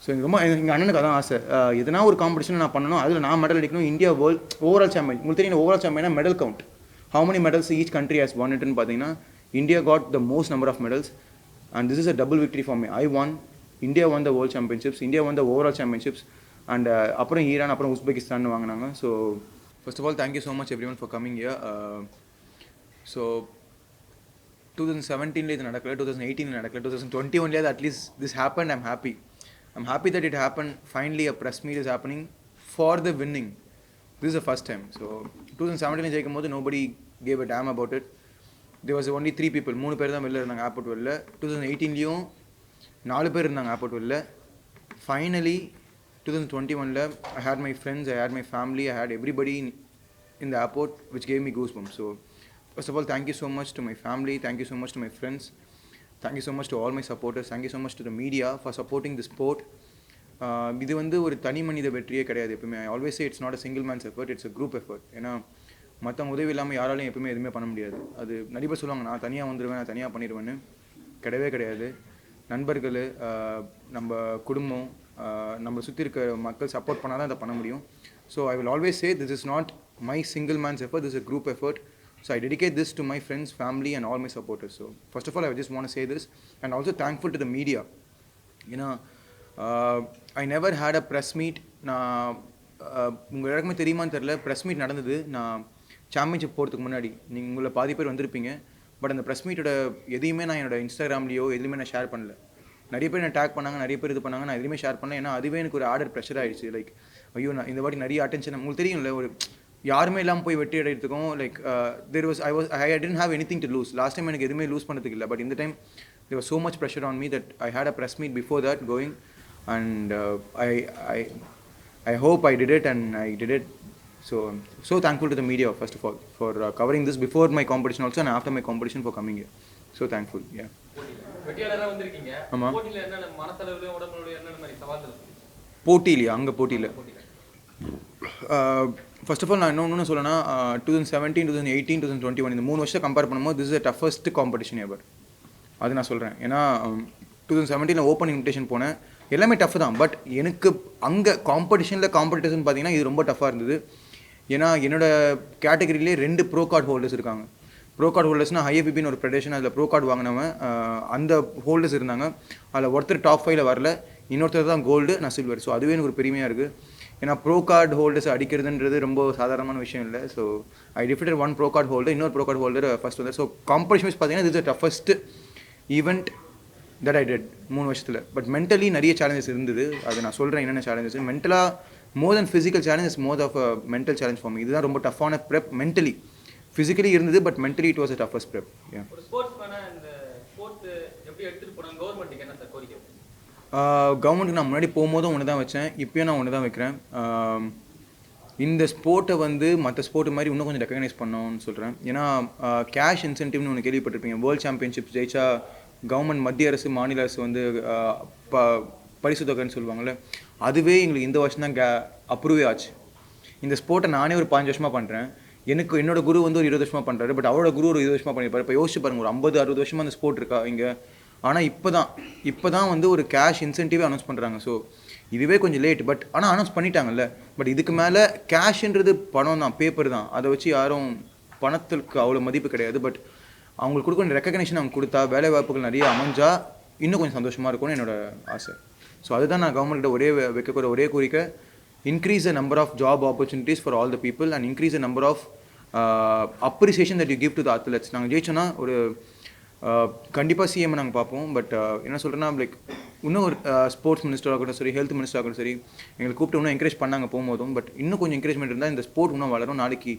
So எனக்கு ரொம்ப எங்கள் அண்ணனுக்கு அதான் ஆசை. எதனா ஒரு காம்படிஷன் நான் பண்ணணும், அதில் நான் மெடல் அடிக்கணும். India world overall champion. உங்களுக்கு தெரியும் ஓவரால் சாம்பியனா medal count, how many medals each country has won it ன்னு பார்த்தீங்கன்னா India got the most number of medals and this is a double victory for me. I won, India won the world championships, India won the overall championships and அப்புறம் Iran அப்புறம் Uzbekistan வாங்கினாங்க. So first of all thank you so much everyone for coming here. So 2017 இது நடக்கல, 2018 நடக்கல, 2021 at least this happen. I'm happy that it happened. Finally a press meet is happening for the winning. This is the first time. So 2017 ஜெயிக்கும் போது nobody gave a damn about it. There was only 3 people, 3 பேர் தான் வெளில இருந்தாங்க airport வெளில. 2018லையும் 4 பேர் இருந்தாங்க airport வெளில. Finally 2021 I had my friends, I had my family, I had everybody in the airport which gave me goosebumps. So first of all, thank you so much to my family, thank you so much to my friends, thank you so much to all my supporters, thank you so much to the media for supporting the sport. இது வந்து ஒரு தனி மனித வெற்றியே கிடையாது எப்பவுமே. I always say it's not a single man's effort, it's a group effort. ஏன்னா மற்றவங்க உதவி இல்லாமல் யாராலையும் எப்பவுமே எதுவுமே பண்ண முடியாது. அது நிறைய பேர் சொல்லுவாங்க நான் தனியாக வந்துடுவேன், நான் தனியாக பண்ணிடுவேன்னு. கிடையவே கிடையாது. நண்பர்கள், நம்ம குடும்பம், நம்ம சுற்றி இருக்க மக்கள் சப்போர்ட் பண்ணால் தான் அதை பண்ண முடியும். So I will always say this is not my single man's effort, this is a group effort. So I dedicate this to my friends, family and all my supporters. So first of all, I just want to say this and also thankful to the media. You know, I never had a press meet. நான் உங்கள் எல்லாருக்குமே தெரியுமான்னு தெரில, press meet நடந்தது நான் championship போகிறதுக்கு முன்னாடி. நீங்கள் உங்களை பாதி பேர் வந்திருப்பீங்க. பட் அந்த ப்ரெஸ் மீட்டோட எதையுமே நான் என்னோட இன்ஸ்டாகிராம்லேயோ எதுவுமே நான் ஷேர் பண்ணல. நிறைய பேர் நான் டேக் பண்ணாங்க, நிறைய பேர் இது பண்ணாங்க, நான் எதுவுமே ஷேர் பண்ணல. ஏன்னா அதுவே எனக்கு ஒரு ஆர்டர் ப்ரெஷர் ஆகிடுச்சு. லைக் ஐயோ நான் இந்த வாட்டி நிறைய அட்டென்ஷன், உங்களுக்கு தெரியும்ல, ஒரு யாருமே இல்லாமல் போய் வெற்றி அடைகிறதுக்கும் like I didn't have anything to lose. Last time எனக்கு எதுவுமே லூஸ் பண்ணதுக்கு இல்லை. பட் இந்த time there was so much pressure on me that I had a press meet before that going and I hope I did it and I did it. So thankful to the media first of all for covering this before my competition also and after my competition for coming here. So thankful. Yeah. வெற்றியாளரா வந்திருக்கீங்க. போட்டில என்ன மனசளவுல உடம்புல என்ன மாதிரி சவால்கள்? போட்டியில அங்க போட்டியில ஃபர்ஸ்ட் ஆஃப் ஆல் நான் இன்னொன்று சொல்லணும்னா 2017, 2018, 2021 இந்த 3 வருஷத்தை கம்பேர் பண்ணும்போது this is the toughest competition ever. அது நான் சொல்கிறேன். ஏன்னா 2017 ஓப்பன் இன்விடேஷன் போனேன், எல்லாமே டஃப் தான். பட் எனக்கு அங்கே காம்படிஷன் பார்த்தீங்கன்னா இது ரொம்ப டஃப்பாக இருந்தது. ஏன்னா என்னோட கேட்டகரியிலே 2 ப்ரோ கார்டு ஹோல்டர்ஸ் இருக்காங்க. ப்ரோ கார்டு ஹோல்டர்ஸ்னால் ஐஎஃபிபின்னு ஒரு ஃபெடரேஷன், அதில் ப்ரோ கார்டு வாங்கினவன் அந்த ஹோல்டர்ஸ் இருந்தாங்க. அதில் ஒருத்தர் டாப் 5ல வரல, இன்னொருத்தர் தான் கோல்டு, நான் சில்வர். ஸோ அதுவே எனக்கு ஒரு பெருமையாக இருக்குது. ஏன்னா ப்ரோ கார்டு ஹோல்டர்ஸ் அடிக்கிறதுன்றது ரொம்ப சாதாரணமான விஷயம் இல்லை. So I defeated 1 bro card holder, இன்னொரு ப்ரோ கார்டு ஹோல்டர் ஃபர்ஸ்ட் வந்தார். ஸோ காம்படிஷன் வைஸ் பார்த்தீங்கன்னா இது toughest event that I did 3 வருஷத்தில். பட் மென்டலி நிறைய சேலஞ்சஸ் இருந்தது. அது நான் சொல்கிறேன் என்னென்ன சேலஞ்சஸ். மென்டலாக more than physical challenges, more of a mental challenge for me. இதுதான் ரொம்ப டஃப்பான ப்ரெப். மென்டலி ஃபிசிக்கலி இருந்தது, but mentally it was a toughest prep. ஒரு ஸ்போர்ட்ஸ் மேனா இந்த ஸ்போர்ட்ஸ் எப்படி எடுத்துட்டு போறாங்க கவர்மெண்ட்டுக்கு என்ன சார் கோரிக்கை? கவர்மெண்ட்டுக்கு நான் முன்னாடி போகும்போதும் ஒன்று தான் வச்சேன், இப்போயும் நான் ஒன்று தான் வைக்கிறேன். இந்த ஸ்போர்ட்டை வந்து மற்ற ஸ்போர்ட்டு மாதிரி இன்னும் கொஞ்சம் ரெக்கக்னைஸ் பண்ணணும்னு சொல்கிறேன். ஏன்னா கேஷ் இன்சென்டிவ்னு ஒன்று கேள்விப்பட்டிருப்பீங்க. வேர்ல்டு சாம்பியன்ஷிப் ஜெயிச்சா கவர்மெண்ட், மத்திய அரசு, மாநில அரசு வந்து பரிசு தொகைன்னு சொல்லுவாங்கள்ல, அதுவே எங்களுக்கு இந்த வருஷம் தான் அப்ரூவே ஆச்சு. இந்த ஸ்போர்ட்டை நானே ஒரு 15 வருஷமாக பண்ணுறேன். என்னோட குரு வந்து ஒரு 20 வருஷமாக பண்ணுறாரு. பட் அவரோட குரு ஒரு 20 வருஷமாக பண்ணியிருப்பாரு. இப்போ யோசிச்சு பாருங்கள், ஒரு 50-60 வருஷமாக அந்த ஸ்போர்ட் இருக்கா இங்கே. ஆனால் இப்போ தான் வந்து ஒரு கேஷ் இன்சென்டிவே அனௌன்ஸ் பண்ணுறாங்க. ஸோ இதுவே கொஞ்சம் லேட், பட் ஆனால் அனௌன்ஸ் பண்ணிட்டாங்கல்ல. பட் இதுக்கு மேலே கேஷ்ன்றது பணம் தான், பேப்பர் தான். அதை வச்சு யாரும் பணத்துக்கு அவ்வளோ மதிப்பு கிடையாது. பட் அவங்களுக்கு கொடுக்க ரெக்கக்னேஷன் அவங்க கொடுத்தா, வேலை வாய்ப்புகள் நிறைய அமைஞ்சால் இன்னும் கொஞ்சம் சந்தோஷமாக இருக்கும்னு என்னோட ஆசை. ஸோ அதுதான் நான் கவர்மெண்ட்டை வைக்கக்கூட ஒரே கோரிக்கை. Increase the number of job opportunities for all the people and increase the number of appreciation that you give to the athletes. நாங்கள் ஜெயிச்சோன்னா ஒரு கண்டிப்பாக சிஎம் நாங்கள் பார்ப்போம். பட் என்ன சொல்கிறேன்னா, லைக் இன்னும் ஒரு ஸ்போர்ட்ஸ் மினிஸ்டராக இருக்கட்டும் சரி, ஹெல்த் மினிஸ்டராக இருக்கட்டும் சரி, எங்களுக்கு கூப்பிட்டு இன்னும் என்கரேஜ் பண்ணாங்க போகும்போதும். பட் இன்னும் கொஞ்சம் என்கரேஜ்மெண்ட் இருந்தால் இந்த ஸ்போர்ட் இன்னும் வளரும். நாளைக்கு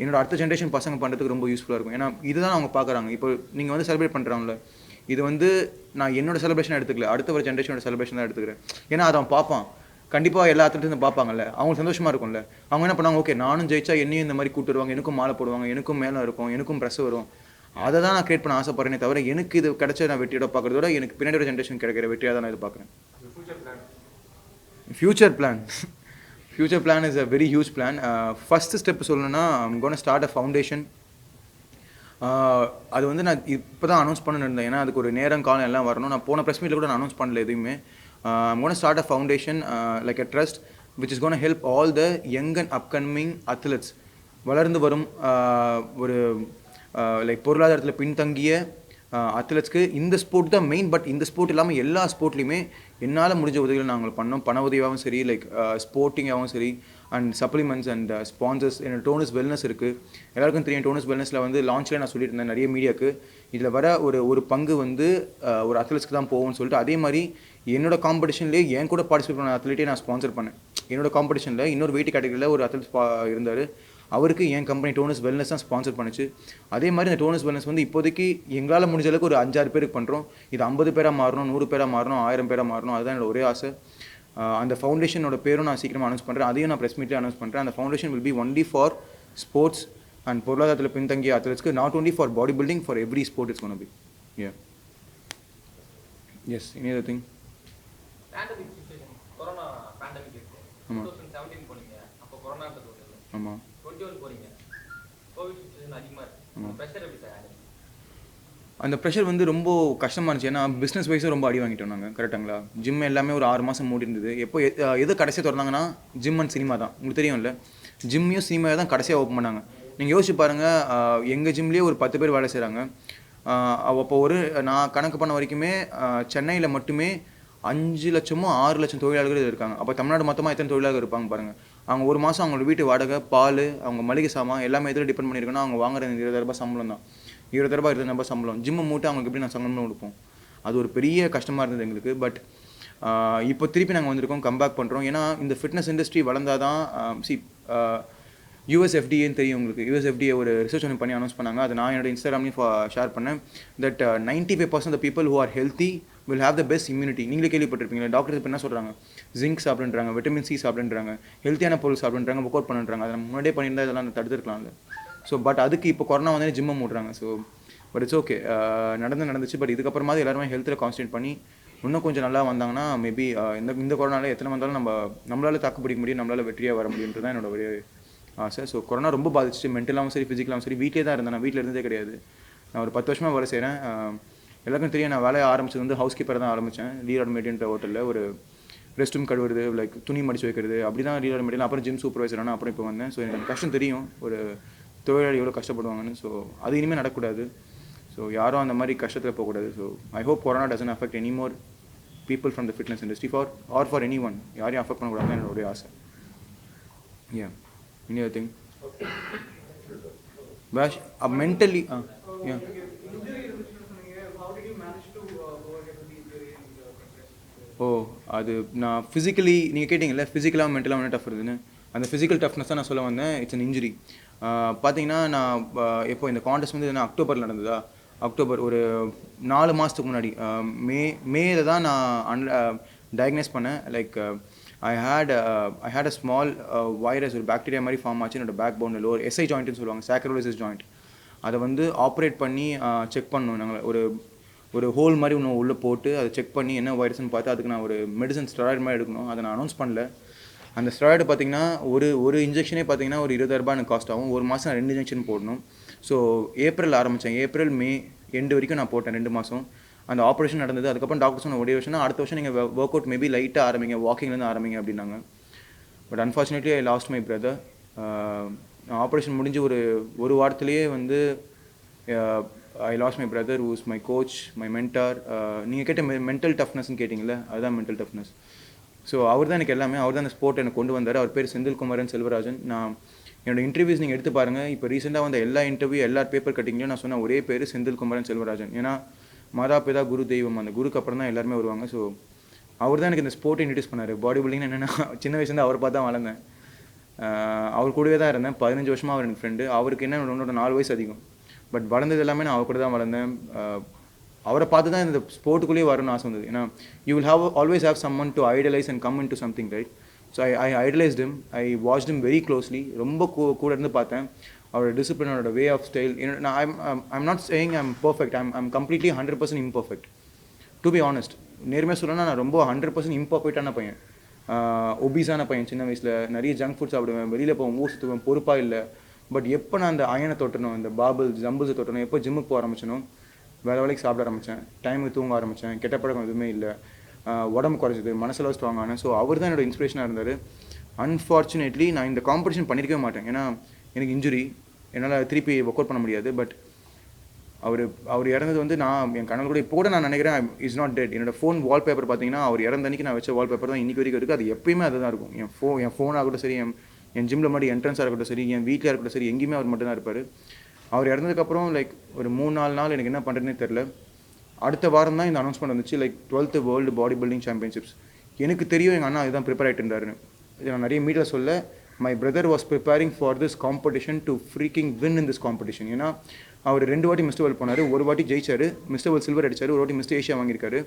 என்னோட அடுத்த ஜென்ரேஷன் பசங்க பண்ணுறதுக்கு ரொம்ப யூஸ்ஃபுல்லாக இருக்கும். ஏன்னா இதுதான் அவங்க பார்க்குறாங்க. இப்போ நீங்கள் வந்து செலிப்ரேட் பண்ணுறாங்களே, இது வந்து நான் என்னோட செலிப்ரேஷன் எடுத்துக்கல, அடுத்த ஒரு ஜென்ரேஷனோட செலிப்ரேஷன் தான் எடுத்துக்கிறேன். ஏன்னா அதை அவன் பார்ப்பான், கண்டிப்பாக எல்லா அத்லெட்டும் பார்ப்பாங்கல்ல, அவங்களுக்கு சந்தோஷமாக இருக்கும்ல. அவங்க என்ன பண்ணாங்க, ஓகே நானும் ஜெயிச்சா என்னையும் இந்த மாதிரி கூப்பிட்டு வருவாங்க, எனக்கும் மாலை போடுவாங்க, எனக்கும் மேலே இருக்கும், எனக்கும் ப்ரெஸ் வரும். அதை தான் நான் கிரியேட் பண்ண ஆசைப்படுறேனே தவிர, எனக்கு இது கிடைச்ச நான் வெற்றியோட பார்க்குறதோட எனக்கு பின்னாடி ஒரு ஜென்ரேஷன் கிடைக்கிற வெற்றியாக தான் நான் இது பார்க்குறேன். Future plan is a very huge plan. First step சொல்லணும்னா, I'm gonna start a foundation. அது வந்து நான் இப்போ தான் அனௌன்ஸ் பண்ணணுன்னு இருந்தேன். ஏன்னா அதுக்கு ஒரு நேரம் காலம் எல்லாம் வரணும். நான் போன ப்ரெஸ் மீட்டில் கூட நான் அனௌன்ஸ் பண்ணல எதுவுமே. I'm going to start a foundation, like a trust, which is going to help all the young and upcoming athletes. வளர்ந்து வரும் ஒரு லைக் பொருளாதாரத்தில் பின்தங்கிய அத்லெட்ஸ்க்கு இந்த ஸ்போர்ட் தான் மெயின். பட் இந்த ஸ்போர்ட் இல்லாமல் எல்லா ஸ்போர்ட்லேயுமே என்னால் முடிஞ்ச உதவிகளை நாங்கள் பண்ணோம். பண உதவியாகவும் சரி, லைக் ஸ்போர்ட்டிங்காகவும் சரி, அண்ட் சப்ளிமெண்ட்ஸ் அண்ட் ஸ்பான்சர்ஸ். என்னோட டோனஸ் வெல்னஸ் இருக்குது, எல்லாருக்கும் தெரியும். டோனஸ் வெல்னஸில் வந்து லான்ச்சில் நான் சொல்லிட்டு இருந்தேன் நிறைய மீடியாவுக்கு, இதில் வர ஒரு பங்கு வந்து ஒரு அத்லெட்ஸ்க்கு தான் போகும்னு சொல்லிட்டு. அதே மாதிரி என்னோட காம்படிஷன்லேயே என் கூட பார்ட்டிசிபேட் பண்ண அத்லெட்டே நான் ஸ்பான்சர் பண்ணேன். என்னோட காம்படிஷனில் இன்னொரு வெயிட் கேட்டகரியில் ஒரு அத்லெட் இருந்தார், அவருக்கு என் கம்பெனி டோனஸ் வெல்னஸ் தான் ஸ்பான்சர் பண்ணிச்சு. அதே மாதிரி இந்த டோனஸ் வெல்னஸ் வந்து இப்போதைக்கு எங்களால் முடிஞ்ச அளவுக்கு ஒரு 5-6 பேருக்கு பண்ணுறோம். இது 50 பேராக மாறணும், 100 பேராக மாறணும், 1000 பேராக மாறணும். அதுதான் என்னோட ஒரே ஆசை. அந்த ஃபவுண்டேஷனோட பேரும் நான் சீக்கிரமாக அனௌன்ஸ் பண்ணுறேன், அதையும் நான் ப்ரெஸ் மீட்டில் அனௌன்ஸ் பண்ணுறேன். அந்த foundation will be only for sports and பொருளாதாரத்தில் பின்தங்கிய அத்லெட்ஸ்க்கு, not only for body building, for every sport it's gonna be. As any other thing. Pandemic situation, corona pandemic இருக்கு. 2017 போனீங்க, அப்போ கொரோனான்றது ஒன்று இல்லை. ஆமாம். 21 போறீங்க, கோவிட் சிச்சுவேஷன் அதிகமாக இருக்கு. ப்ரெஷர் எப்படி சார்? அந்த ப்ரெஷர் வந்து ரொம்ப கஷ்டமாக இருந்துச்சு. ஏன்னா பிஸ்னஸ் வைஸும் ரொம்ப அடி வாங்கிட்டோம் நாங்கள், கரெக்டாங்களா. ஜிம் எல்லாமே ஒரு 6 மாதம் மூடி இருந்தது. எப்போ எது கடைசியாக திறந்தாங்கன்னா ஜிம் அண்ட் சினிமா தான். உங்களுக்கு தெரியும்ல, ஜிம்மையும் சினிமாவை தான் கடைசியாக ஓப்பன் பண்ணாங்க. நீங்கள் யோசிச்சு பாருங்கள், எங்கள் ஜிம்லேயே ஒரு 10 பேர் வேலை செய்கிறாங்க. அப்போ நான் கணக்கு பண்ண வரைக்குமே சென்னையில் மட்டுமே 5 லட்சமோ 6 லட்சம் தொழிலாளர்கள் இருக்காங்க. அப்போ தமிழ்நாடு மொத்தமாக எத்தனை தொழிலாளர்கள் இருப்பாங்க பாருங்கள். அவங்க ஒரு மாதம் அவங்களோட வீட்டு வாடகை, பால், அவங்க மளிகை சாமான் எல்லாமே எதில் டிபெண்ட் பண்ணியிருக்கோன்னா அவங்க வாங்குற 20,000 ரூபாய் சம்பளம் தான். 20,000 ரூபாய் 20,000 ரூபாய் சம்பளம். ஜிம்மை மூட்டை அவங்களுக்கு எப்படி நான் சம்பளம் கொடுப்போம்? அது ஒரு பெரிய கஷ்டமாக இருந்தது எங்களுக்கு. பட் இப்போ திருப்பி நாங்கள் வந்திருக்கோம், கம்பேக் பண்ணுறோம். ஏன்னா இந்த ஃபிட்னஸ் இண்டஸ்ட்ரி வளர்ந்தால் தான் USFDAன்னு தெரியும் உங்களுக்கு. USFDA ஒரு ரிசர்ச் ஒன்று பண்ணி அனௌன்ஸ் பண்ணாங்க. அது நான் என்னோட இன்ஸ்டாகிராம்லேயும் ஷேர் பண்ணேன். That 95% of people who are healthy will have the best immunity. நீங்களே கேள்விப்பட்டிருப்பீங்களா, டாக்டர் இப்போ என்ன சொல்கிறாங்க, ஜிங்க் சாப்பிடுன்றாங்க, விட்டமின் சி சாப்பிடுன்றாங்க, ஹெல்த்தியான பொருள் சாப்பிடுன்றாங்க, ஒர்க் அவுட் பண்ணுறாங்க. அதை நம்ம முன்னாடியே பண்ணியிருந்தால் இதெல்லாம் தடுத்துருக்கலாம்ல. ஸோ பட் அதுக்கு இப்போ கொரோனா வந்து ஜிம்மை மூடுறாங்க. ஸோ பட் இட்ஸ் ஓகே, நடந்துச்சு. பட் இதுக்கப்புறமா எல்லாருமே ஹெல்த்தில் கான்சன்ட்ரேட் பண்ணி இன்னும் கொஞ்சம் நல்லா வந்தாங்கன்னா மேபி இந்த கொரோனாவில் எத்தனை வந்தாலும் நம்மளால் தாக்கு பிடிக்க முடியும், நம்மளால் வெற்றியாக வர முடியுன்றது தான் என்னோட ஒரு ஆசை. ஸோ கொரோனா ரொம்ப பாதிச்சு, மென்டலாகவும் சரி ஃபிசிக்கலாகவும் சரி. வீட்டிலே தான் இருந்தேன், நான் வீட்டில் இருந்ததே கிடையாது. நான் ஒரு 10 வருஷமாக வேலை செய்கிறேன். எல்லாருக்கும் தெரியும், நான் வேலையை ஆரம்பிச்சது வந்து ஹவுஸ் கீப்பர் தான் ஆரம்பித்தேன். லீஆர்மெடின்ற ஹோட்டலில் ஒரு ரெஸ்ட் ரூம் கழுவுறது, லைக் துணி மடிச்சு வைக்கிறது, அப்படி தான் லீஆர்மெடியில். அப்புறம் ஜிம் சூப்பர்வைசரான அப்புறம் இப்போ வந்தேன். ஸோ எனக்கு கஷ்டம் தெரியும், ஒரு தொழிலாளி எவ்வளோ கஷ்டப்படுவாங்கன்னு. ஸோ அது இனிமேல் நடக்கக்கூடாது. ஸோ யாரும் அந்த மாதிரி கஷ்டத்தில் போகக்கூடாது. So I hope corona doesn't affect any more people from the fitness industry for any one. யாரையும் அஃபெக்ட் பண்ணக்கூடாதுன்னு என்னோட ஆசை. Any other thing Bash, mentally, yeah. அது நான் ஃபிசிக்கலி நீங்கள் கேட்டிங்கல்ல, ஃபிசிக்கலாக மென்டலாக என்ன டஃப் இருக்குதுன்னு. அந்த ஃபிசிக்கல் டஃப்னஸ் தான் நான் சொல்ல வந்தேன். It's an injury. பார்த்தீங்கன்னா நான் எப்போ இந்த கான்டெஸ்ட் வந்து நான் அக்டோபரில் நடந்ததா, அக்டோபர் ஒரு 4 மாதத்துக்கு முன்னாடி மேல தான் நான் டயக்னைஸ் பண்ணேன். Like I had a small virus, ஒரு பாக்டீரியா மாதிரி ஃபார்ம் ஆச்சு என்னோட பேக் போனில். ஒரு SI ஜாயிண்ட்னு சொல்லுவாங்க, சாக்ரோலிசிஸ் ஜாயிண்ட். அதை வந்து ஆப்ரேட் பண்ணி செக் பண்ணணும். நாங்கள் ஒரு ஹோல் மாதிரி ஒன்று உள்ளே போட்டு அதை செக் பண்ணி என்ன வைரஸ்ன்னு பார்த்து அதுக்கு நான் ஒரு மெடிசன் ஸ்டெராய்டு மாதிரி எடுக்கணும். அதை நான் அனௌன்ஸ் பண்ணல. அந்த ஸ்டெராய்டு பார்த்தீங்கன்னா ஒரு இன்ஜெக்ஷனே பார்த்தீங்கன்னா ஒரு 20,000 ரூபாய் எனக்கு காஸ்ட் ஆகும். ஒரு மாதம் 2 இன்ஜெக்ஷன் போடணும். ஸோ ஏப்ரல் ஆரம்பித்தேன், ஏப்ரல் மே எண்டு வரைக்கும் நான் போட்டேன் 2 மாதம். அந்த ஆப்ரேஷன் நடந்தது. அதுக்கப்புறம் டாக்டர் சொன்ன ஒரே வருஷம் அடுத்த வருஷம் நீங்கள் ஒர்க் அவுட் மேபி லைட்டாக ஆரம்பிங்க, வாக்கிங்லேருந்து ஆரம்பிங்க அப்படின்னாங்க. But unfortunately I lost my brother. Operation முடிஞ்சு ஒரு வாரத்திலேயே வந்து I lost my brother whose my coach, my mentor. நீங்கள் கேட்ட மென்டல் டஃப்னஸ்ன்னு கேட்டிங்களே, அதுதான் மென்டல் டஃப்னஸ். ஸோ அவர் தான் எனக்கு எல்லாமே. அவர் தான் அந்த ஸ்போர்ட் எனக்கு கொண்டு வந்தார். அவர் பேர் செந்தில்குமாரன் செல்வராஜன். நான் என்னோடய இன்டர்வியூஸ் நீங்கள் எடுத்து பாருங்கள். இப்போ ரீசெண்டாக வந்த எல்லா இன்டர்வியூ எல்லா பேப்பர் கட்டிங்லையும் நான் சொன்ன ஒரே பேர் செந்தில்குமாரன் செல்வராஜன். ஏன்னா மாதா பிதா குரு தெய்வம், அந்த குருக்கு அப்புறம் தான் எல்லாருமே வருவாங்க. ஸோ அவர் தான் எனக்கு இந்த ஸ்போர்ட்டை இன்ட்ரடியூஸ் பண்ணார். பாடி பில்டிங் என்னென்னா சின்ன வயசுலேருந்து அவர் பார்த்து தான் வளர்ந்தேன். அவர் கூடவே தான் இருந்தேன் 15 வருஷமாக. அவர் எனக்கு ஃப்ரெண்டு. அவருக்கு என்ன என்னோட 4 வயசு அதிகம். பட் வளர்ந்தது எல்லாமே நான் அவர் கூட தான் வளர்ந்தேன். அவரை பார்த்து தான் இந்த ஸ்போர்ட்டுக்குள்ளேயே வரணும்னு ஆசை வந்தது. ஏன்னா you will always have someone to idolise and come in to something, right? So I idolised him. I watched him very closely. ரொம்ப கூட இருந்து பார்த்தேன் அவரோட டிசிப்ளின், அவரோட way of style. I'm not saying I'm perfect. I'm completely 100% imperfect. To be honest, நேர்மையாக சொல்லணும்னா நான் ரொம்ப 100% இம்பர்ஃபெக்டான பையன். ஒபீஸான பையன். சின்ன வயசில் நிறைய ஜங்க் ஃபுட் சாப்பிடுவேன், வெளியில் போவேன், ஊர் சுற்றுவேன், பொறுப்பாக இல்லை. பட் எப்போ நான் அந்த அயனை தொட்டணும், இந்த ஜம்பிள்ஸை தொட்டணும், எப்போ ஜிம்முக்கு போக ஆரம்பிச்சனோ, வேலைக்கு சாப்பிட ஆரம்பித்தேன், டைமுக்கு தூங்க ஆரம்பித்தேன், கெட்ட பழக்கம் எதுவுமே இல்லை. உடம்பு குறைஞ்சது, மனசெல்லாம் ஸ்ட்ராங் ஆனேன். ஸோ அவர் தான் என்னோட இன்ஸ்பிரேஷனாக இருந்தார். அன்ஃபார்ச்சுனேட்லி நான் இந்த காம்படிஷன் பண்ணியிருக்கவே மாட்டேன். ஏன்னா எனக்கு இன்ஜுரி, என்னால் திருப்பி ஒர்க் அவுட் பண்ண முடியாது. பட் அவர் இறந்தது வந்து நான் என் கனவு கூட இப்போ கூட நான் நினைக்கிறேன் இஸ் நாட் டெட். என்னோட ஃபோன் வால்பேப்பர் பார்த்தீங்கன்னா அவர் இறந்த அன்றைக்கி நான் வச்ச வால்பேப்பர் தான் இன்றைக்கி வரைக்கும் இருக்குது. அது எப்பயுமே அதுதான் இருக்கும். என் ஃபோனாகட்டும் சரி, என் ஜிம்மில் மாதிரி என்ட்ரன்ஸாக இருக்கட்டும் சரி, என் வீட்டில் இருக்கட்டும் சரி, எங்கேயுமே அவர் மட்டும் தான் இருப்பார். அவர் இறந்ததுக்கப்புறம் லைக் ஒரு 3-4 நாள் எனக்கு என்ன பண்ணுறதுனே தெரில. அடுத்த வாரம் தான் இந்த அனௌன்ஸ்மெண்ட் வந்துச்சு, like 12th world body building championships. எனக்கு தெரியும் எங்கள் அண்ணா இதுதான் ப்ரிப்பேர் ஆகிட்டு இருந்தாருன்னு. இது நான் நிறைய மீடியாவில் சொல்ல, my brother was preparing for this competition to freaking win in this competition. ஏன்னா அவர் 2 வாட்டி மிஸ்டர் வேர்ல்ட் போனார். ஒரு வாட்டி ஜெயிச்சார், மிஸ்டர் வேர்ல்ட் சில்வர் அடிச்சார். ஒரு வாட்டி மிஸ்டர் ஏஷியா வாங்கியிருக்காரு.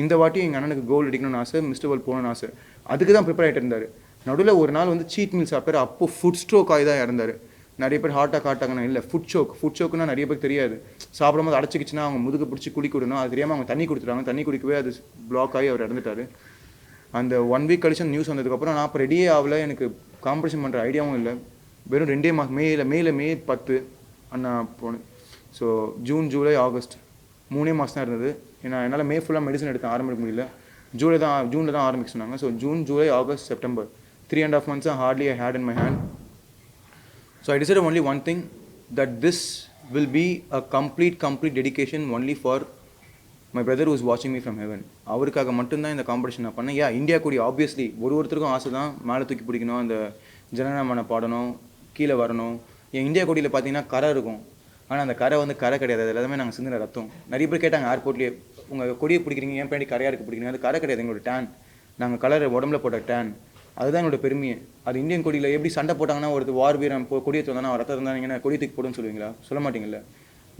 இந்த வாட்டி எங்கள் அண்ணனுக்கு கோல்டு அடிக்கணும்னு ஆசை, மிஸ்டர் வேர்ல்ட் போகணும்னு ஆசை. அதுக்கு தான் ப்ரிப்பேர் ஆகிட்டு இருந்தார். நடுவில் ஒரு நாள் வந்து சீட் மீல் சாப்பிட்டார். அப்போது ஃபுட் ஸ்ட்ரோக் ஆகி தான் இறந்தார். நிறைய பேர் ஹார்ட் அட்டாக்னா இல்லை, ஃபுட் சோக்குன்னா நிறைய பேருக்கு தெரியாது. சாப்பிடும்போது அடைச்சிக்கிச்சுன்னா அவங்க முதுகு பிடிச்சி குடிக்க விடணும். அது தெரியாமல் அவங்க தண்ணி கொடுத்துட்டாங்க. தண்ணி குடிக்கவே அது பிளாக் ஆகி அவர் இறந்துட்டார். அந்த 1 வீக் கழிச்சு நியூஸ் வந்ததுக்கப்புறம் நான் இப்போ ரெடியே ஆகலை. எனக்கு காம்படிஷன் பண்ணுற ஐடியாவும் இல்லை. வெறும் 2 மாதம் மே 10 அண்ணா போனேன். ஸோ ஜூன், ஜூலை, ஆகஸ்ட் 3 மாதம் தான் இருந்தது. ஏன்னா என்னால் மே ஃபுல்லாக மெடிசன் எடுத்து ஆரம்பிக்க முடியல. ஜூனில் தான் ஆரம்பிக்க சொன்னாங்க. So June, July, August, September 3.5 months hardly I had in my hand. So I decided only one thing, that this will be a complete dedication only for my brother who is watching me from heaven. அவருக்காக மட்டும்தான் இந்த competition நான் பண்ணேன். India கூடி obviously ஒருத்தருக்கும் ஆசை தான் மேலே தூக்கி பிடிக்கணும், அந்த ஜனநாயகமான பாடணும், கீழே வரணும். என் இந்தியா கொடியில் பார்த்தீங்கன்னா கரை இருக்கும். ஆனால் அந்த கரை வந்து கரை கிடையாது. அது எல்லாமே நாங்கள் சிந்தின ரத்தம். நிறைய பேர் கேட்டாங்க ஏர்போர்ட்லேயே, உங்கள் கொடியை பிடிக்கிறீங்க, ஏன் பின்னாடி கரையாக இருக்க பிடிக்கிறீங்க? அது கரை கிடையாது, எங்களோட டேன். நாங்கள் கலர் உடம்புல போட்ட டேன். அதுதான் என்னோட பெருமையை. அது இந்தியன் கொடியில் எப்படி சண்டை போட்டாங்கன்னா ஒரு வார் வீரன் கொடியை தந்தானா ரத்தம் இருந்தாங்கன்னா கொடியை தூக்கி போடுன்னு சொல்லுவீங்களா? சொல்ல மாட்டீங்கல்ல.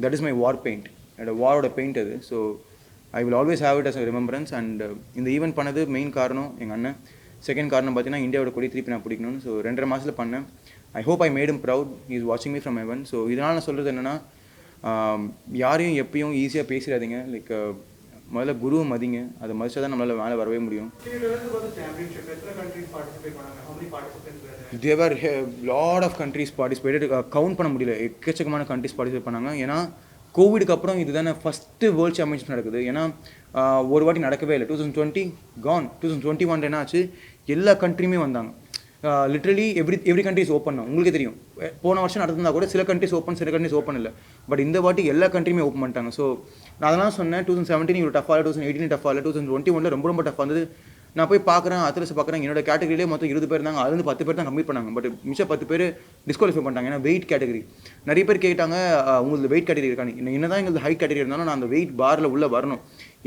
That is my war paint. என்னோட வாரோட பெயிண்ட் அது. So I will always have it as a remembrance. And இந்த ஈவெண்ட் பண்ணது மெயின் காரணம் எங்கள் அண்ணன். செகண்ட் காரணம் பார்த்தீங்கன்னா இந்தியாவோட கொடி திருப்பி நான் பிடிக்கணும்னு. ஸோ 2.5 மாதத்தில் பண்ணேன். I hope I made him proud. he is watching me from heaven. So இதனால் நான் சொல்கிறது என்னென்னா, யாரையும் எப்பயும் ஈஸியாக பேசிடாதீங்க. லைக் முதல்ல குருவை மதிங்க. அதை மதிச்சா தான் நம்மளால் மேலே வரவே முடியும். There are lot of countries participated. Count பண்ண முடியல, எக்கச்சக்கமான கண்ட்ரிஸ் பார்ட்டிசிபேட் பண்ணாங்க. ஏன்னா கோவிடுக்கு அப்புறம் இதுதானே ஃபஸ்ட்டு வேர்ல்டு சாம்பியன்ஷிப் நடக்குது. ஏன்னா ஒரு வாட்டி நடக்கவே இல்லை. 2020 கான். 2021 என்ன ஆச்சு, எல்லா கண்ட்ரியுமே வந்தாங்க. லிட்ரலி எவ்ரி கண்ட்ரிஸ் ஓப்பன் தான். உங்களுக்கே தெரியும், போன வருஷம் நடந்திருந்தா கூட சில கண்ட்ரிஸ் ஓப்பன், சில கண்ட்ரிஸ் ஓப்பன் இல்லை. பட் இந்த வாட்டி எல்லா கண்ட்ரியுமே ஓப்பன் பண்ணிட்டாங்க. ஸோ நான் அதெல்லாம் சொன்னேன், 2017 இவ்வளோ டஃபாக இல்லை, 2018 டஃபாக இல்லை, 2021 ரொம்ப டஃபாக இருந்தது. நான் போய் பார்க்குறேன், அத்லெட்ஸ் பார்க்குறேன், என்னோட கேட்டகரியிலே மொத்தம் 20 பேர் இருந்தாங்க. அதுலேருந்து 10 பேர் தான் கம்ப்ளீட் பண்ணாங்க. பட் மிச்சம் 10 பேர் டிஸ்குவாலிஃபை பண்ணிட்டாங்க. ஏன்னா வெயிட் கேட்டகரி. நிறைய பேர் கேட்டாங்க, உங்களுக்கு வெயிட் கேட்டகரி இருக்காங்க. என்ன தான் எங்களுக்கு ஹைட் கேட்டகரி இருந்தாலும் நான் அந்த வெயிட் பாரில் உள்ளே வரணும்.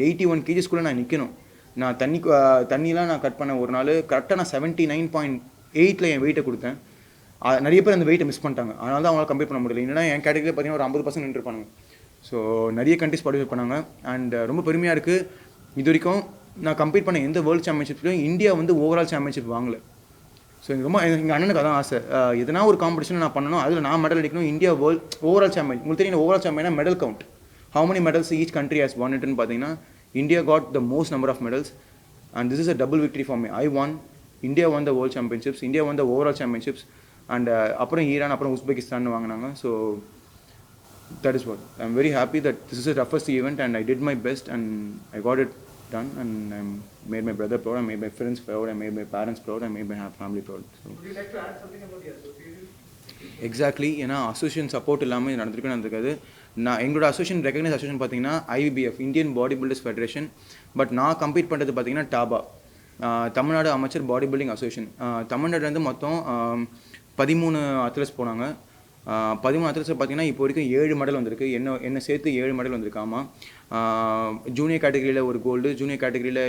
81 kgsக்குள்ளே நான் நிற்கணும். நான் தண்ணிலாம் நான் கட் பண்ண ஒரு நாள் கரெக்டாக நான் 79.8 என் வெயிட்டை கொடுத்தேன். நிறைய பேர் அந்த வெயிட்டை மிஸ் பண்ணிட்டாங்க. அதனால தான் அவங்களால கம்ப்ளீட் பண்ண முடியல. இல்லைனா என் கேட்டகரியில் பார்த்தீங்கன்னா ஒரு 50% நின்றுருப்பாங்க. ஸோ நிறைய கண்ட்ரிஸ் பார்ட்டிசிபேட் பண்ணாங்க. அண்ட் ரொம்ப பெருமையாக இருக்குது. இது வரைக்கும் நான் கம்ப்ளீட் பண்ண எந்த வேர்ல்டு சாம்பியன்ஷிப்லையும் இந்தியா வந்து ஓவரால் சாம்பியன்ஷிப் வாங்கலை. ஸோ எனக்கு ரொம்ப எங்கள் அண்ணனுக்கு அதான் ஆசை. எதனா ஒரு காம்படிஷன் நான் பண்ணணும், அதில் நான் மெடல் அடிக்கணும். India world overall champion. உங்களுக்கு தெரியும் ஓவரால் சாம்பியனா medal count, how many medals each country has won it ன்னு பார்த்தீங்கன்னா India got the most number of medals, and this is a double victory for me. I won, India won the world championships, India won the overall championships, and அப்புறம் Iran, அப்புறம் Uzbekistan வாங்கினாங்க. So that is what I'm very happy that this is the toughest event and I did my best and I got it done, and I made my brother proud, I made my friends proud, I made my parents proud, I made my family proud. So would you like to add something about the association? Exactly. ஏன்னா association support இல்லாமல் இது நடந்திருக்காது. நான் எங்களோட association recognise association பார்த்தீங்கன்னா IBF, Indian body builders federation. But நான் complete பண்ணுறது பார்த்தீங்கன்னா டாபா, தமிழ்நாடு அமைச்சர் பாடி பில்டிங் அசோசியேஷன். தமிழ்நாடுலேருந்து மொத்தம் 13 அத்லெட்ஸ் போனாங்க. 13 அத்லெட்ஸில் பார்த்தீங்கன்னா இப்போ வரைக்கும் 7 மெடல் வந்திருக்கு. என்ன சேர்த்து 7 மெடல் வந்திருக்கு. ஆமாம், ஜூனியர் கேட்டகரியில் ஒரு கோல்டு, ஜூனியர் கேட்டகரியில்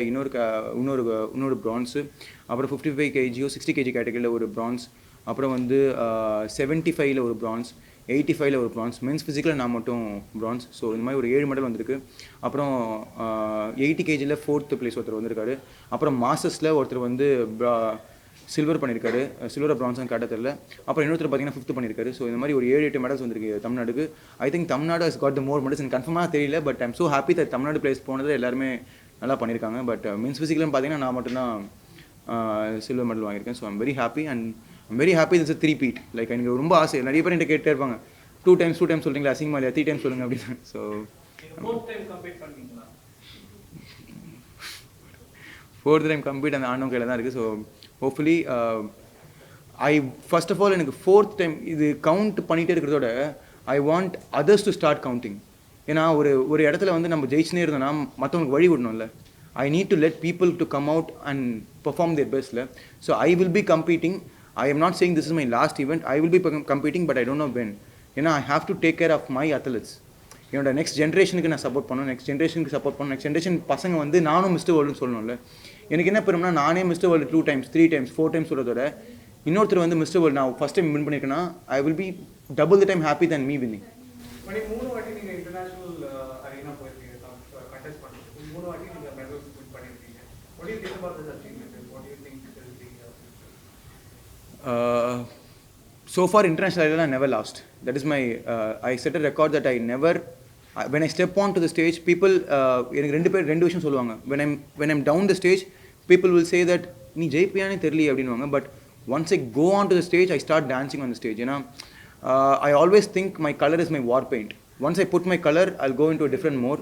இன்னொரு ப்ரான்ஸு, அப்புறம் 55 kg 60 kg கேட்டகரியில் ஒரு ப்ரான்ஸ், அப்புறம் வந்து 75ல் ஒரு ப்ரான்ஸ், 85ல் ஒரு ப்ரான்ஸ், மென்ஸ் ஃபிசிக்கலில் நான் மட்டும் ப்ரான்ஸ். ஸோ இந்த மாதிரி ஒரு 7 மெடல் வந்திருக்கு. அப்புறம் 80 kgயில் 4th place ஒருத்தர் வந்திருக்காரு. அப்புறம் மாஸ்டர்ஸில் ஒருத்தர் வந்து சில்வர் பண்ணியிருக்காரு. சில்வர் ப்ரான்ஸும் கேட்ட தெரியல. அப்புறம் இன்னொருத்தர் பார்த்தீங்கன்னா 5th பண்ணியிருக்காரு. ஸோ இந்த மாதிரி ஒரு 7-8 மெடல்ஸ் வந்திருக்கு தமிழ்நாடுக்கு. I think Tamil Nadu has got the more medals. எனக்கு கன்ஃபார்மாக தெரியல. But I'm so happy that Tamil Nadu place போனது எல்லாருமே நல்லா பண்ணியிருக்காங்க. பட் மென்ஸ் ஃபிசிக்கல்னு பார்த்தீங்கன்னா நான் மட்டும்தான் சில்வர் மெடல் வாங்கியிருக்கேன். So I'm very happy and I'm very happy this 3-peat. Like எனக்கு ரொம்ப ஆசை. நிறைய பேர் என்கிட்ட கேட்டே இருப்பாங்க, 2 times சொல்கிறீங்களா, அசிங்கமா இல்லையா, 3 times சொல்லுங்கள் அப்படின்னு. ஸோ 4th time கம்ப்ளீட் பண்ணீங்களா? ஃபோர்த் டைம் கம்ப்ளீட் அந்த ஆனவங்க கையில் தான் இருக்குது. So hopefully I first of all எனக்கு ஃபோர்த் டைம் இது கவுண்ட் பண்ணிகிட்டே இருக்கிறதோட I want others to start counting. ஏன்னா ஒரு இடத்துல வந்து நம்ம ஜெயிச்சுனே இருந்தோம்னா மற்றவங்களுக்கு வழி விடணும்ல. I need to let people to come out and perform their பெஸ்ட்டில். So I will be competing. I am not saying this is my last event. I will be competing but I don't know when. ஏன்னா I have to take care of my athletes. என்னோட next ஜென்ரேஷனுக்கு நான் support பண்ணணும், next ஜென்ரேஷனுக்கு support பண்ணணும். Next generation பசங்க வந்து நானும் மிஸ்டர் வேர்ல்டுன்னு சொல்லணும்ல. எனக்கு என்ன பெரும்னா நானே mister world 2 times 3 times 4 times சொல்கிறதோட இன்னொருத்தர் வந்து மிஸ்டர் வேர்ல்டு நான் ஃபஸ்ட் டைம் வின் பண்ணியிருக்கேன்னா I will be double the time happy than me winning. மணி 3 வாட்டி நீங்கள் இன்டர்நேஷனல் அரீனா போயிருக்கீங்க, கண்டெஸ்ட் பண்ணுறதுக்கு 3 வாட்டி நீங்கள் மெடல்ஸ் வின் பண்ணியிருக்கீங்க. What do you think about this achievement? What do you think will be So far international arena I never lost. That is my I set a record that I never when I step onto the stage people எனக்கு ரெண்டு விஷயம் சொல்லுவாங்க. when I'm down the stage people will say that நீ ஜெயிப்பியானே தெரியல அப்படின்னுவாங்க. But once I go onto the stage I start dancing on the stage. ஏன்னா I always think my color is my war paint. Once I put my color I'll go into a different mode.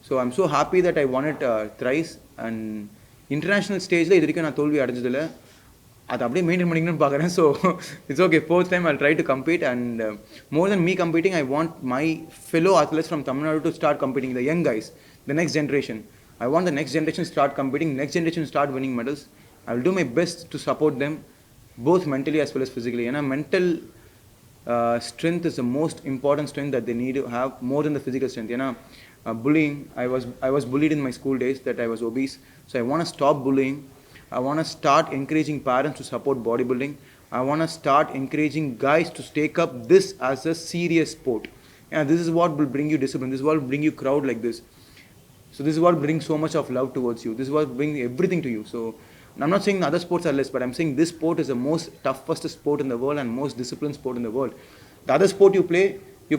So I'm so happy that I won it thrice. And international stageல இது வரைக்கும் நான் தோல்வி அடைஞ்சதில்லை. அதை அப்படியே maintain பண்ணிக்கணும்னு பார்க்குறேன். So it's okay. Fourth time I try to compete and more than me competing I want my fellow athletes from Tamil Nadu to start competing, the young guys, the next generation. I want the next generation to start competing, next generation to start winning medals. I will do my best to support them both mentally as well as physically. ஏன்னா mental strength is the most important strength that they need to have more than the physical strength. ஏன்னா bullying, I was bullied in my school days that I was obese. So I want to stop bullying. I want to start encouraging parents to support bodybuilding. I want to start encouraging guys to take up this as a serious sport. And this is what will bring you discipline. This is what will bring you crowd like this. So this is what brings so much of love towards you. This is what brings everything to you. So I'm not saying other sports are less, but I'm saying this sport is the most toughest sport in the world and most disciplined sport in the world. The other sport you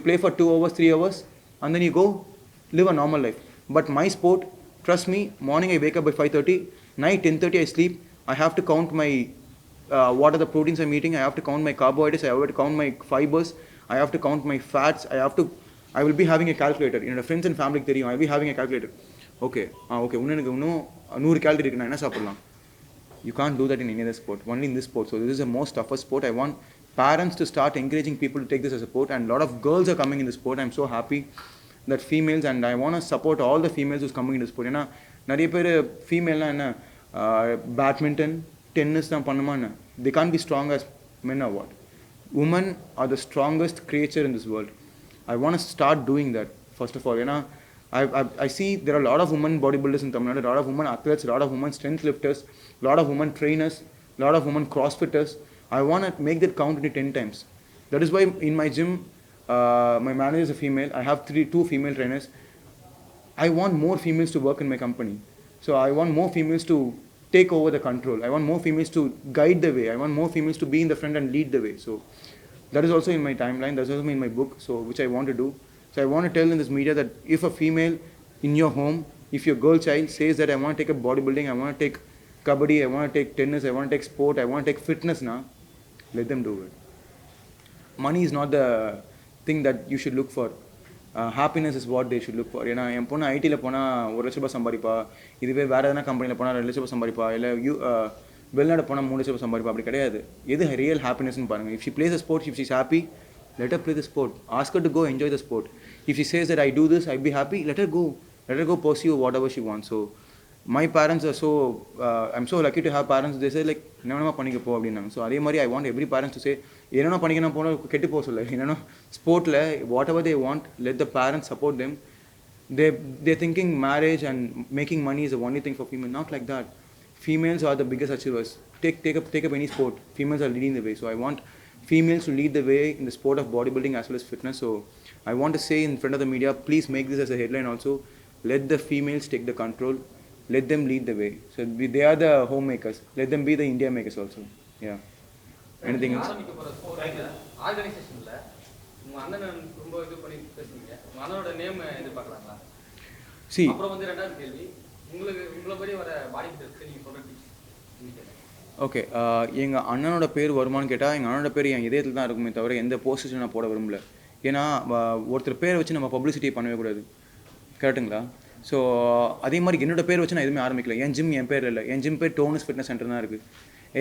play for 2 hours, 3 hours, and then you go live a normal life. But my sport, trust me, morning I wake up by 5:30, night 10:30 I sleep. I have to count my what are the proteins I'm eating. I have to count my carbohydrates. I have to count my fibers. I have to count my fats. I will be having a calculator. Friends and family தெரியும். I will be having a calculator. Okay எனக்கு இன்னும் 100 calorie இருக்கு, நான் என்ன சாப்பிடலாம்? You can't do that in any other sport, only in this sport. So this is the most toughest sport. I want parents to start encouraging people to take this as a sport, and a lot of girls are coming in the sport. I'm so happy that females, and I want to support all the females who's coming in the sport. ஏன்னா நிறைய பேர் ஃபீமேல்லாம் என்ன badminton tennis தான் பண்ணுமா என்ன? They can't be strong as men or what? Women are the strongest creature in this world. I want to start doing that first of all. ஏன்னா I see there are a lot of women bodybuilders in Tamil Nadu, a lot of women athletes, a lot of women strength lifters, a lot of women trainers, a lot of women crossfitters. I want to make that count into 10 times. That is why in my gym, my manager is a female. I have 2 female trainers. I want more females to work in my company. So I want more females to take over the control. I want more females to guide the way. I want more females to be in the front and lead the way. So that is also in my timeline. That's also in my book. So which I want to do. So I want to tell in this media that if a female in your home, if your girl child says that I want to take up bodybuilding, I want to take kabaddi, I want to take tennis, I want to take sport, I want to take fitness now, let them do it. Money is not the thing that you should look for. Happiness is what they should look for. ஏன்னா என் பொண்ணு ஐடியில் போனால் 1 லட்ச ரூபாய் சம்பாதிப்பா, இதுவே வேறு எதனா கம்பெனியில் போனால் 2 லட்ச ரூபாய் சம்பாதிப்பா, இல்லை வெளிநாடு போனால் 3 லட்ச ரூபாய் சம்பாதிப்பா. அப்படி கிடையாது. எது ரியல் ஹாப்பினஸ்ன்னு பாருங்கள். If she plays a sport, if she's happy, let her play the sport. Ask her to go enjoy the sport. If she says that I do this, I'll be happy, let her go. Let her go pursue whatever she wants. So my parents are so I'm so lucky to have parents. They say like என்னென்ன பண்ணிக்க போ அப்படின்னாங்க. So அதே மாதிரி I want every parents to say என்னென்ன பண்ணிக்கணும் போனால் கெட்டு போக சொல்ல. என்னென்னா ஸ்போர்ட்டில் whatever they want, let the parents support them. They're thinking marriage and making money is the only thing for females. Not like that. Females are the biggest achievers. Take up any sport. Females are leading the way. So I want females to lead the way in the sport of bodybuilding as well as fitness. So I want to say in front of the media, please make this as a headline also. Let the females take the control. Let them lead the way. So they are the homemakers. Let them be the India makers also. Yeah. Anything else? ஆர்கனைசேஷன்ல உங்க அண்ணன் ரொம்ப இது பண்ணி பேசுனீங்க. உங்க அண்ணனோட name எதிர்பார்க்கலாங்களா? See. அப்புறம் வந்து ரெண்டாவது கேள்வி, உங்களை படி வர பாடி பில்டர்ஸ்க்கு நீங்க சொல்ற டிப்ஸ். ஓகே, எங்கள் அண்ணனோட பேர் வருமானு கேட்டால் எங்கள் அண்ணனோட பேர் என் இதயத்தில் தான் இருக்குமே தவிர எந்த போஸ்டேஷன் நான் போட விரும்பல. ஏன்னா ஒருத்தர் பேரை வச்சு நம்ம பப்ளிசிட்டி பண்ணவே கூடாது. கரெக்டுங்களா? ஸோ அதே மாதிரி என்னோட பேர் வச்சு நான் எதுவுமே ஆரம்பிக்கல. என் ஜிம் என் பேர் இல்லை, என் ஜிம் பேர் டோனஸ் ஃபிட்னஸ் சென்டர் தான் இருக்குது.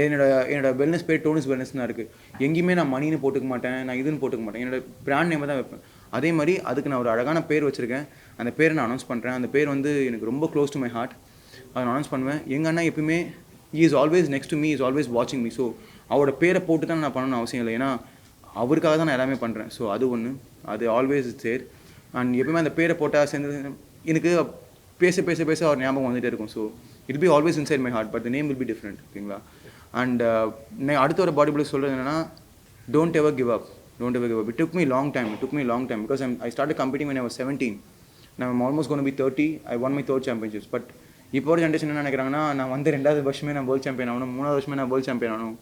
என்னோட வெல்னஸ் பேர் டோனஸ் வெல்னஸ் தான் இருக்குது. எங்கேயுமே நான் மணின்னு போட்டுக்க மாட்டேன், நான் இதுன்னு போட்டுக்க மாட்டேன், என்னோட பிராண்ட் நேம் தான் வைப்பேன். அதே மாதிரி அதுக்கு நான் ஒரு அழகான பேர் வச்சுருக்கேன். அந்த பேரை நான் அனௌன்ஸ் பண்ணுறேன். அந்த பேர் வந்து எனக்கு ரொம்ப க்ளோஸ் டு மை ஹார்ட். அதை நான் அனௌன்ஸ் பண்ணுவேன். எங்கள் அண்ணா எப்பயுமே is always next to me, is always வாட்சிங் மீ. ஸோ அவரோட பேரை போட்டு தான் நான் பண்ணணும்னு அவசியம் இல்லை, ஏன்னா அவருக்காக தான் நான் எல்லாமே பண்ணுறேன். ஸோ அது ஒன்று, அது ஆல்வேஸ் இட்ஸ் தேர். அண்ட் எப்பயுமே அந்த பேரை போட்டால் சேர்ந்து எனக்கு பேச பேச பேச அவர் ஞாபகம் வந்துகிட்டே இருக்கும். So it be always inside my heart, but the name will be different. ஓகேங்களா? அண்ட் அடுத்த ஒரு பாடி பில்டர் சொல்கிறது என்னன்னா, don't ever give up, don't ever give up. It took me long time because I start competing when I was 17. நான் almost gonna be 30. I won my 3rd championships. But இப்போ ஒரு generation என்ன நினைக்கிறாங்கன்னா, நான் வந்து 2வது வருஷமே நான் வேர்ல்ட் சாம்பியன் ஆகணும், 3வது வருஷமே நான் வேர்ல்ட் சாம்பியன் ஆகணும்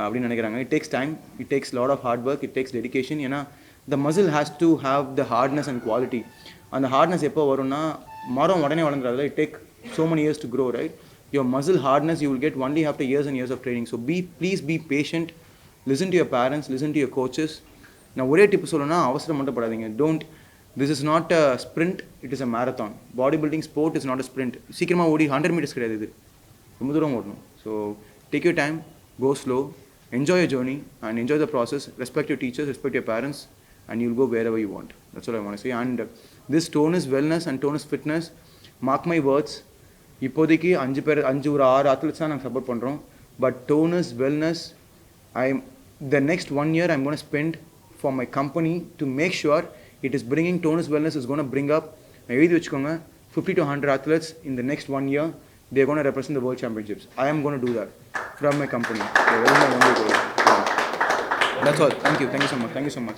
அப்படின்னு நினைக்கிறாங்க. It takes time, it takes lot of hard work, it takes dedication. ஏன்னா the muscle has to have the hardness and quality. அந்த ஹார்ட்னஸ் எப்போ வரும்னா, மரம் உடனே வளர்ந்துடாது. It take so many years to grow, right? Your muscle hardness you will get only after years and years of training. So please be patient, listen to your parents, listen to your coaches. நான் ஒரே tip சொல்லணும்னா, அவசரம் மட்டும் படாதீங்க. This is not a sprint, it is a marathon. Body building sport is not a sprint. சீக்கிரமாக ஓடி 100 meters கிடையாது, இது ரொம்ப தூரம் ஓடணும். So take your time, go slow, enjoy your journey and enjoy the process. Respect your teachers, respect your parents, and you'll go wherever you want. That's all I want to say. And this Tonus Wellness and Tonus Fitness, mark my words, இப்போதைக்கு 5 ஒரு 6 athletes தான் நாங்கள் support பண்ணுறோம். But Tonus Wellness, the next 1 year I'm going to spend for my company to make sure it is bringing Tonus Wellness is going to bring up, எழுதி வச்சுக்கோங்க, 50 to 100 athletes in the next 1 year. They're going to represent the world championships. I am going to do that from my company. So that's all. Thank you so much.